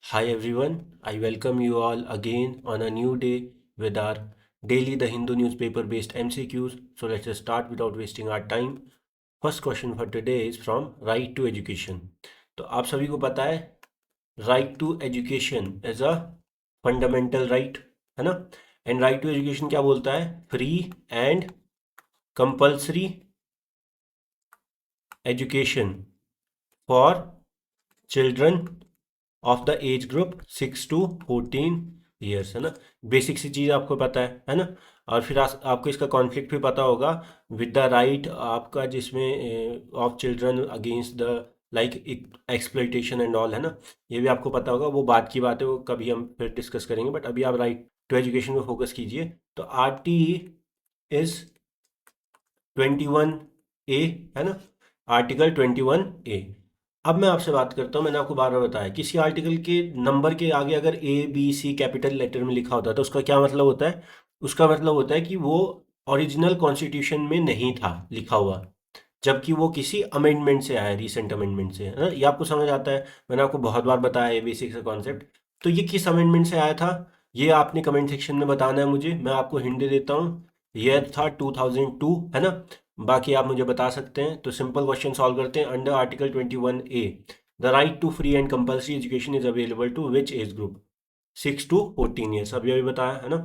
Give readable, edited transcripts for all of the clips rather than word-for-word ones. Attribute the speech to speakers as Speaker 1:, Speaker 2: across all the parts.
Speaker 1: Hi everyone, I welcome you all again on a new day with our daily The Hindu newspaper based MCQs. So let's just start without wasting our time. First question for today is from Right to Education. तो आप सभी को पता है right to education is a fundamental right, है ना। And right to education क्या बोलता है? Free and compulsory education for children of the age group 6 to 14 years, है ना। बेसिक सी चीज़ आपको पता है ना। और फिर आपको इसका कॉन्फ्लिक्ट भी पता होगा विद द राइट आपका, जिसमें of children against the like exploitation and all, है ना। ये भी आपको पता होगा, वो बात की बात है, वो कभी हम फिर डिस्कस करेंगे। बट अभी आप राइट टू एजुकेशन पे फोकस कीजिए। तो RT इज 21A, है ना। Article 21A। अब मैं आपसे बात करता हूँ, मैंने आपको बार बार बताया किसी आर्टिकल के नंबर के आगे अगर A B C capital letter में लिखा होता है तो उसका क्या मतलब होता है? उसका मतलब होता है कि वो ओरिजिनल कॉन्स्टिट्यूशन में नहीं था लिखा हुआ, जबकि वो किसी अमेंडमेंट से आया, रिसेंट अमेंडमेंट से, है ना। ये आपको समझ आता है, मैंने आपको बहुत बार बताया है बेसिक सा कॉन्सेप्ट। तो ये किस अमेंडमेंट से आया था, ये आपने कमेंट सेक्शन में बताना है मुझे। मैं आपको हिंट दे देता हूँ, ये था 2002, है ना। बाकी आप मुझे बता सकते हैं। तो सिंपल क्वेश्चन सॉल्व करते हैं। Under article 21A the right to free and compulsory education is available to which age group? 6 to 14 years, अभी अभी बताया, है ना।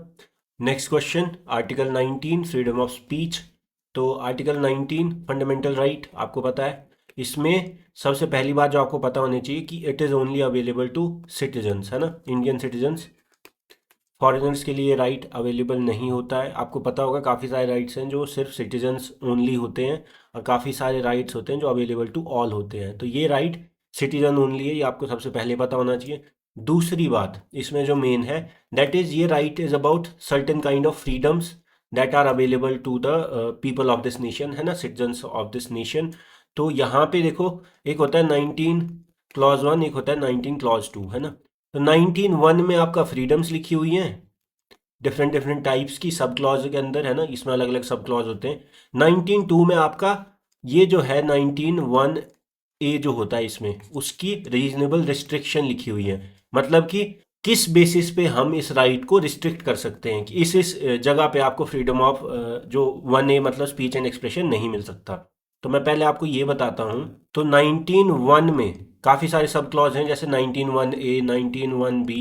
Speaker 1: Next question, article 19 freedom of speech. तो आर्टिकल 19 फंडामेंटल राइट आपको पता है। इसमें सबसे पहली बात जो आपको पता होनी चाहिए कि it is only available to citizens, है ना, इंडियन सिटीजन्स। फॉरेनर्स के लिए राइट अवेलेबल नहीं होता है। आपको पता होगा काफ़ी सारे राइट्स हैं जो सिर्फ सिटीजन्स ओनली होते हैं, और काफ़ी सारे राइट्स होते हैं जो अवेलेबल टू ऑल होते हैं। तो ये राइट सिटीजन ओनली है, ये आपको सबसे पहले पता होना चाहिए। दूसरी बात इसमें जो मेन है, दैट इज़ ये right is about certain kind of freedoms that are available to the people of this nation, है ना, सिटीजन्स ऑफ दिस नेशन। तो यहाँ पे देखो, एक होता है 19 क्लॉज 1, एक होता है 19 क्लॉज 2, है ना। तो 19(1) में आपका फ्रीडम्स लिखी हुई हैं, डिफरेंट डिफरेंट टाइप्स की सब क्लॉज के अंदर, है ना। इसमें अलग अलग सब क्लॉज होते हैं। 19(2) में आपका ये जो है 19(1)A जो होता है, इसमें उसकी रीजनेबल रिस्ट्रिक्शन लिखी हुई है। मतलब कि किस बेसिस पे हम इस राइट को रिस्ट्रिक्ट कर सकते हैं कि इस जगह पे आपको फ्रीडम ऑफ जो 1A मतलब स्पीच एंड एक्सप्रेशन नहीं मिल सकता। तो मैं पहले आपको ये बताता हूँ। तो 19(1) में काफ़ी सारे सब क्लॉज हैं, जैसे 19(1)A, 19(1)B,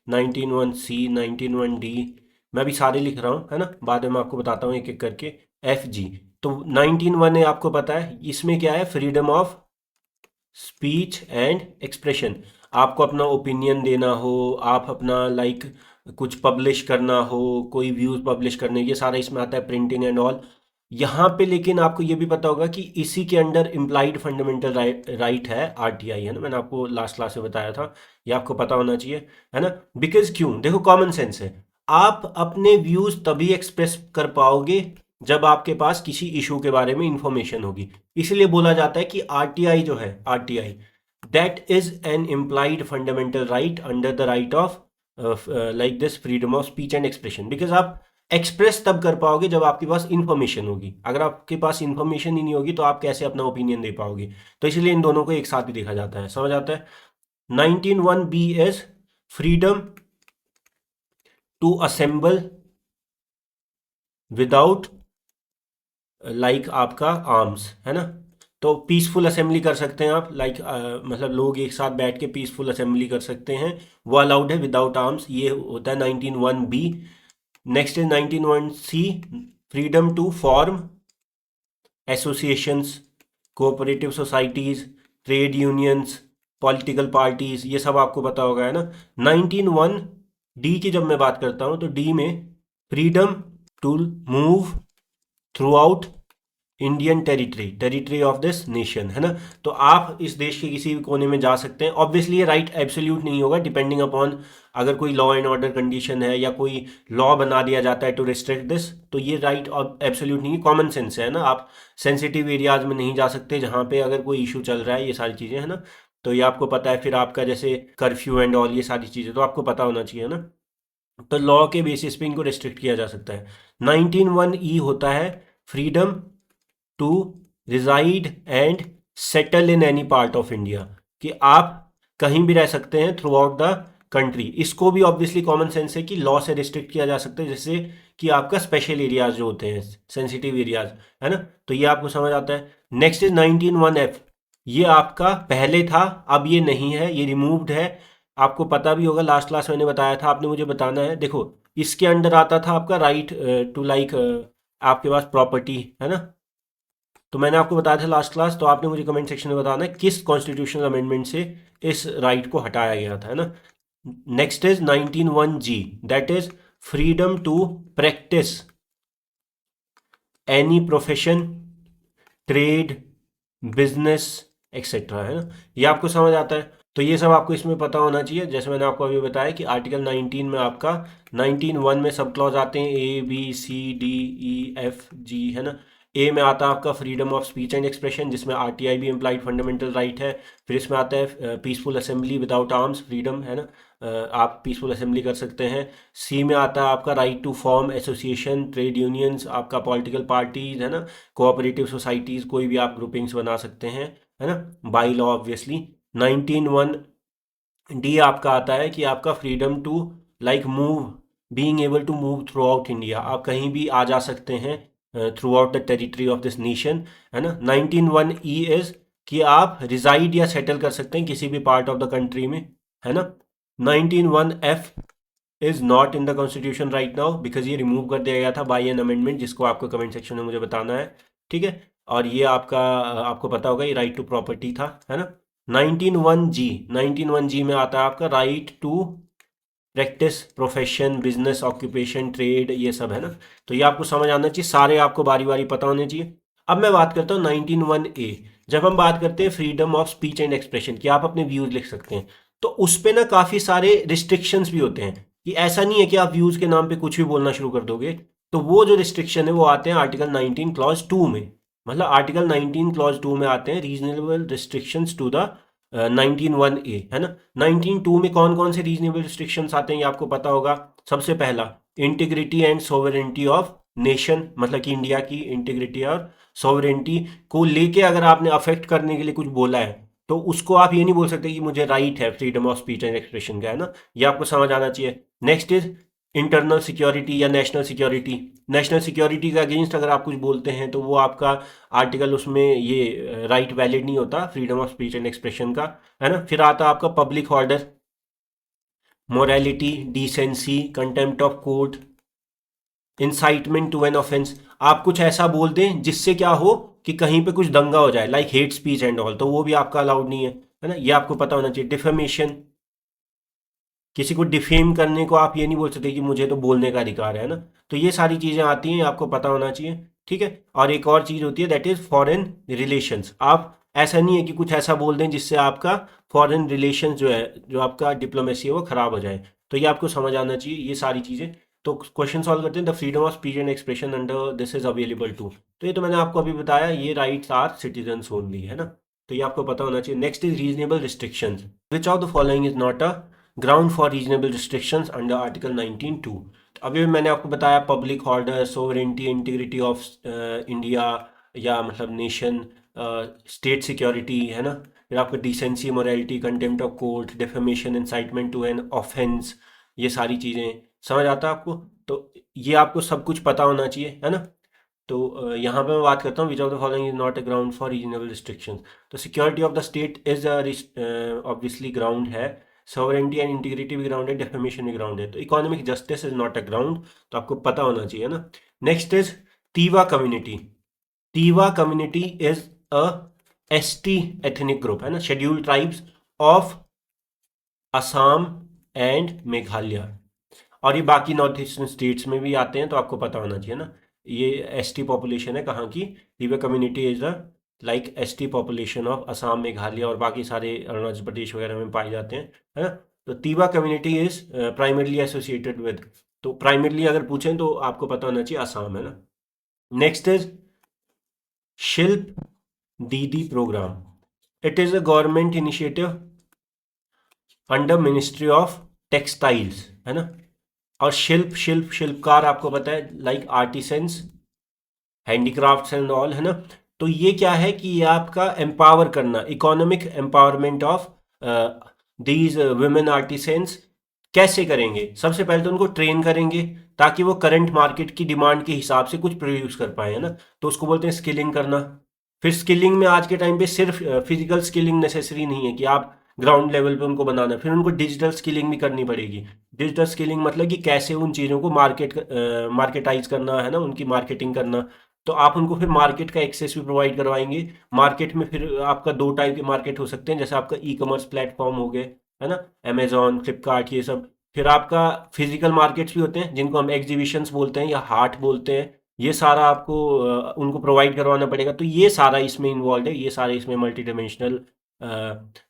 Speaker 1: 19(1)C, 19(1)D। मैं अभी सारे लिख रहा हूँ, है ना, बाद में मैं आपको बताता हूँ एक एक करके। FG। तो 19(1)A आपको पता है, इसमें क्या है? Freedom of speech and expression. आपको अपना ओपिनियन देना हो, आप अपना लाइक कुछ पब्लिश करना हो, कोई व्यूज़ पब्लिश करने, ये सारा इसमें आता है, प्रिंटिंग एंड ऑल। यहाँ पे लेकिन आपको ये भी पता होगा कि इसी के अंडर इम्प्लाइड फंडामेंटल राइट है RTI, है ना। मैंने आपको लास्ट क्लास में बताया था, ये आपको पता होना चाहिए, है ना। बिकॉज क्यों? देखो, कॉमन सेंस है। आप अपने व्यूज़ तभी एक्सप्रेस कर पाओगे जब आपके पास किसी इशू के बारे में इंफॉर्मेशन होगी। इसलिए बोला जाता है कि RTI जो है, RTI that is an implied fundamental right under the right of like this freedom of speech and expression. Because आप एक्सप्रेस तब कर पाओगे जब आपके पास इंफॉर्मेशन होगी। अगर आपके पास इंफॉर्मेशन ही नहीं होगी तो आप कैसे अपना ओपिनियन दे पाओगे? तो इसलिए इन दोनों को एक साथ भी देखा जाता है, समझ आता है। 19(1)B is freedom to assemble without like आपका आर्म्स, है ना। तो पीसफुल असेंबली कर सकते हैं आप, लाइक मतलब लोग एक साथ बैठ के पीसफुल असेंबली कर सकते हैं, वो अलाउड है विदाउट आर्म्स। ये होता है 19(1)B। Next is 19(1)C, freedom to form associations, cooperative societies, trade unions, political parties, ये सब आपको पता होगा, है ना। 19(1)D की जब मैं बात करता हूँ तो D में freedom to move throughout Indian territory of this nation, है ना। तो आप इस देश के किसी भी कोने में जा सकते हैं। ऑब्वियसली ये राइट एब्सोल्यूट नहीं होगा, डिपेंडिंग अपॉन अगर कोई लॉ एंड ऑर्डर कंडीशन है या कोई लॉ बना दिया जाता है टू रिस्ट्रिक्ट दिस, तो ये राइट एब्सोल्यूट नहीं है, कॉमन सेंस है ना। आप सेंसिटिव एरियाज में नहीं जा सकते जहाँ पे अगर कोई इशू चल रहा है, ये सारी चीज़ें, है ना। तो ये आपको पता है। फिर आपका जैसे कर्फ्यू एंड ऑल, ये सारी चीज़ें तो आपको पता होना चाहिए ना। तो लॉ के बेसिस पे इनको रिस्ट्रिक्ट किया जा सकता है। 19(1)E होता है freedom to reside and settle in any part of India, कि आप कहीं भी रह सकते हैं थ्रू आउट द कंट्री। इसको भी ऑब्वियसली कॉमन सेंस है कि लॉ से रिस्ट्रिक्ट किया जा सकता है, जैसे कि आपका स्पेशल एरियाज जो होते हैं, सेंसिटिव एरियाज, है ना। तो ये आपको समझ आता है। Next is 19(1)(f। ये आपका पहले था, अब ये नहीं है, ये रिमूव्ड है। आपको पता भी होगा, लास्ट क्लास मैंने बताया था, आपने मुझे बताना है। देखो, इसके अंडर आता था आपका राइट टू लाइक, आपके पास प्रॉपर्टी, है ना। तो मैंने आपको बताया था लास्ट क्लास, तो आपने मुझे कमेंट सेक्शन में बताना है किस कॉन्स्टिट्यूशनल अमेंडमेंट से इस राइट को हटाया गया था, है ना। Next is 19(1)(g), that is freedom to practice any profession, trade, business etcetera, है ना। ये आपको समझ आता है। तो ये सब आपको इसमें पता होना चाहिए। जैसे मैंने आपको अभी बताया कि आर्टिकल 19 में आपका 19(1) में सब क्लॉज आते हैं, A B C D E F G, है ना। ए में आता है आपका freedom of speech and expression, जिसमें आरटीआई भी इम्प्लाइड फंडामेंटल राइट है। फिर इसमें आता है peaceful assembly without arms freedom, है ना। आप पीसफुल असेंबली कर सकते हैं। सी में आता है आपका right to form association, trade unions, आपका पॉलिटिकल पार्टीज, है ना, कोऑपरेटिव सोसाइटीज, कोई भी आप ग्रुपिंग्स बना सकते हैं, है ना, बाई लॉ ऑब्वियसली। 19(1)(d) आपका आता है कि आपका freedom to like move, being able to move throughout India, आप कहीं भी आ जा सकते हैं throughout the territory of this nation, है ना। 19(1)(e) इज कि आप रिजाइड या सेटल कर सकते हैं किसी भी पार्ट ऑफ द कंट्री में, है ना। 19(1)(f) is not in the constitution right now, because ये रिमूव कर दिया गया था बाई एन अमेंडमेंट, जिसको आपको कमेंट सेक्शन में मुझे बताना है, ठीक है। और ये आपका आपको पता होगा, ये राइट टू प्रॉपर्टी था, है ना। 19(1)(g) में आता है आपका right to practice profession, business, occupation, trade, ये सब, है ना। तो ये आपको समझ आना चाहिए, सारे आपको बारी बारी पता होने चाहिए। अब मैं बात करता हूँ 19(1)(a). जब हम बात करते हैं freedom of speech and expression कि आप अपने व्यूज लिख सकते हैं, तो उस पे ना काफी सारे रिस्ट्रिक्शंस भी होते हैं, कि ऐसा नहीं है कि आप व्यूज के नाम पे कुछ भी बोलना शुरू कर दोगे। तो वो जो रिस्ट्रिक्शन है वो आते हैं आर्टिकल 19 क्लॉज 2 में। मतलब आर्टिकल 19 क्लॉज 2 में आते हैं reasonable restrictions to the 19(1)(a), है ना। 19(2) में कौन कौन से रीजनेबल रिस्ट्रिक्शंस आते हैं ये आपको पता होगा। सबसे पहला, integrity and sovereignty of nation, मतलब कि इंडिया की इंटीग्रिटी और सोवरेनिटी को लेके अगर आपने अफेक्ट करने के लिए कुछ बोला है, तो उसको आप ये नहीं बोल सकते कि मुझे राइट है freedom of speech and expression का, है ना। ये आपको समझ आना चाहिए। नेक्स्ट इज इंटरनल सिक्योरिटी या नेशनल सिक्योरिटी। नेशनल सिक्योरिटी के अगेंस्ट अगर आप कुछ बोलते हैं तो वो आपका आर्टिकल, उसमें ये राइट वैलिड नहीं होता freedom of speech and expression का, है ना। फिर आता आपका public order, morality, decency, contempt of court, incitement to an offence. आप कुछ ऐसा बोल दें जिससे क्या हो कि कहीं पे कुछ दंगा हो जाए, like hate speech and all, तो वो भी आपका अलाउड नहीं है ना। ये आपको पता होना चाहिए। डिफेमेशन, किसी को डिफेम करने को आप ये नहीं बोल सकते कि मुझे तो बोलने का अधिकार है ना। तो ये सारी चीज़ें आती हैं, आपको पता होना चाहिए, ठीक है। और एक और चीज़ होती है, दैट इज़ फॉरेन रिलेशंस। आप ऐसा नहीं है कि कुछ ऐसा बोल दें जिससे आपका फॉरेन रिलेशंस जो है, जो आपका डिप्लोमेसी है, वो खराब हो जाए। तो ये आपको समझ आना चाहिए ये सारी चीज़ें। तो क्वेश्चन सॉल्व करते हैं। The freedom of speech and expression under this is available to. तो ये तो मैंने आपको अभी बताया, ये राइट्स आर सिटीजन्स ओनली, है ना। तो ये आपको पता होना चाहिए। Next is reasonable restrictions. Which of the following is not a ground for reasonable restrictions under article 19(2)। अभी मैंने आपको बताया public order, sovereignty, integrity of India या मतलब नेशन, स्टेट सिक्योरिटी, है ना। फिर आपको decency, morality, contempt of court, defamation, incitement to an offence, ये सारी चीज़ें समझ आता है आपको। तो ये आपको सब कुछ पता होना चाहिए, है ना। तो यहाँ पे मैं बात करता हूँ, which of the following is not a ground for reasonable restrictions. तो security of the state is obviously ground है, सॉवरेनिटी एंड इंटीग्रिटी भी ग्राउंड है, डेफेमेशन भी ग्राउंड है। तो economic justice is not a ground, तो आपको पता होना चाहिए ना। Next is Tiwa community. Tiwa community is a ST ethnic group, है ना, scheduled tribes of Assam and Meghalaya. और ये बाकी नॉर्थ ईस्टर्न स्टेट्स में भी आते हैं, तो आपको पता होना चाहिए ना। ये एसटी पॉपुलेशन है कहाँ की, Tiwa community is the like ST population of Assam, Meghalaya और बाकी सारे अरुणाचल प्रदेश वगैरह में पाए जाते हैं, है ना। तो Tiwa community is primarily associated with, तो प्राइमरली अगर पूछें तो आपको पता होना चाहिए असम, है ना। Next is Shilp Didi programme. It is a government initiative under ministry of textiles, है ना। और शिल्पकार आपको पता है, like artisans, handicrafts and all, है ना। तो ये क्या है कि ये आपका एम्पावर करना, economic empowerment of these women artisans कैसे करेंगे? सबसे पहले तो उनको ट्रेन करेंगे ताकि वो करंट मार्केट की डिमांड के हिसाब से कुछ प्रोड्यूस कर पाए, है ना। तो उसको बोलते हैं स्किलिंग करना। फिर स्किलिंग में आज के टाइम पे सिर्फ फिजिकल स्किलिंग नेसेसरी नहीं है कि आप ग्राउंड लेवल पे उनको बनाना, फिर उनको डिजिटल स्किलिंग भी करनी पड़ेगी। डिजिटल स्किलिंग मतलब कि कैसे उन चीज़ों को मार्केटाइज करना, है ना, उनकी मार्केटिंग करना। तो आप उनको फिर मार्केट का एक्सेस भी प्रोवाइड करवाएंगे। मार्केट में फिर आपका दो टाइप के मार्केट हो सकते हैं, जैसे आपका ई कॉमर्स प्लेटफॉर्म हो गए, है ना, अमेजोन, फ्लिपकार्ट, ये सब। फिर आपका फिजिकल मार्केट्स भी होते हैं जिनको हम एग्जीबिशंस बोलते हैं या हाट बोलते हैं। ये सारा आपको उनको प्रोवाइड करवाना पड़ेगा। तो ये सारा इसमें इन्वॉल्व है, ये सारे इसमें मल्टी डायमेंशनल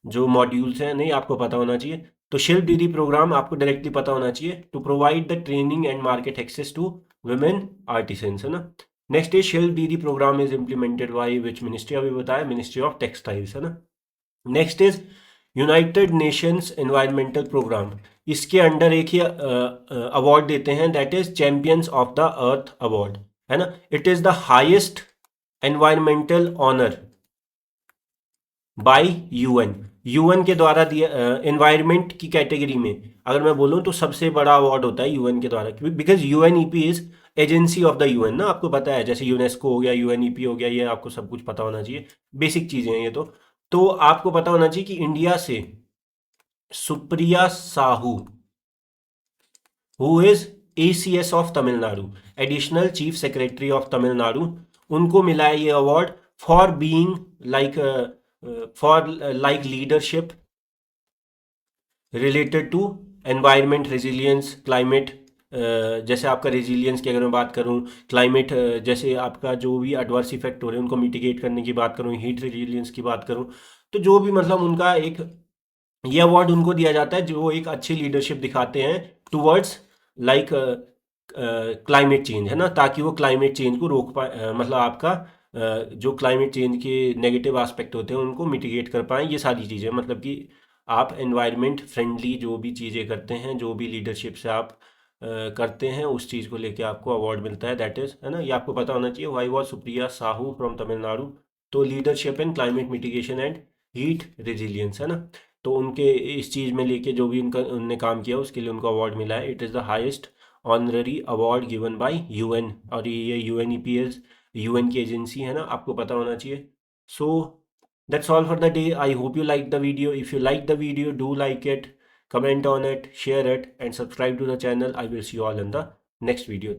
Speaker 1: जो मॉड्यूल्स हैं, नहीं आपको पता होना चाहिए। तो शिल्प दीदी प्रोग्राम आपको डायरेक्टली पता होना चाहिए, to provide the training and market access to women artisans, है ना। Next is Shilp Didi programme is implemented by which ministry? अभी बताया, मिनिस्ट्री ऑफ टेक्सटाइल्स, है ना। Next is United Nations environmental programme. इसके अंडर एक ही अवार्ड देते हैं, that is champions of the earth award, है ना। It is the highest environmental honour by UN. UN के द्वारा दिया, एनवायरमेंट की कैटेगरी में अगर मैं बोलूं तो सबसे बड़ा अवार्ड होता है यूएन के द्वारा, because UNEP is agency of the UN ना, आपको पता है, जैसे यूनेस्को हो गया, यूएनईपी हो गया, ये आपको सब कुछ पता होना चाहिए, बेसिक चीजें हैं ये तो आपको पता होना चाहिए कि इंडिया से Supriya Sahu, who is ACS of Tamil Nadu, additional chief secretary of Tamil Nadu, उनको मिला है ये award for being like for like leadership related to environment resilience, climate, जैसे आपका रेजिलियंस की अगर मैं बात करूं, क्लाइमेट जैसे आपका जो भी एडवर्स इफेक्ट हो रहे हैं उनको मिटिगेट करने की बात करूं, हीट रेजिलियंस की बात करूं, तो जो भी मतलब उनका एक ये अवार्ड उनको दिया जाता है जो एक अच्छी लीडरशिप दिखाते हैं टूवर्ड्स लाइक क्लाइमेट चेंज, है ना, ताकि वो क्लाइमेट चेंज को रोक पाए, मतलब आपका जो क्लाइमेट चेंज के नेगेटिव एस्पेक्ट होते हैं उनको मिटिगेट कर पाएँ, ये सारी चीज़ें, मतलब कि आप एनवायरनमेंट फ्रेंडली जो भी चीज़ें करते हैं, जो भी लीडरशिप से आप करते हैं, उस चीज़ को लेके आपको अवार्ड मिलता है, दैट इज़, है ना, ये आपको पता होना चाहिए। Why was Supriya Sahu from Tamil Nadu? तो leadership in climate mitigation and heat resilience, है ना। तो उनके इस चीज़ में लेके जो भी उनका उनने काम किया उसके लिए उनको अवार्ड मिला है। It is the highest honorary award given by UN, और ये यूएनईपीएस यूएन की एजेंसी है ना, आपको पता होना चाहिए। So that's all for the day. I hope you like the video. If you like the video, do like it, comment on it, share it, and subscribe to the channel. I will see you all in the next video.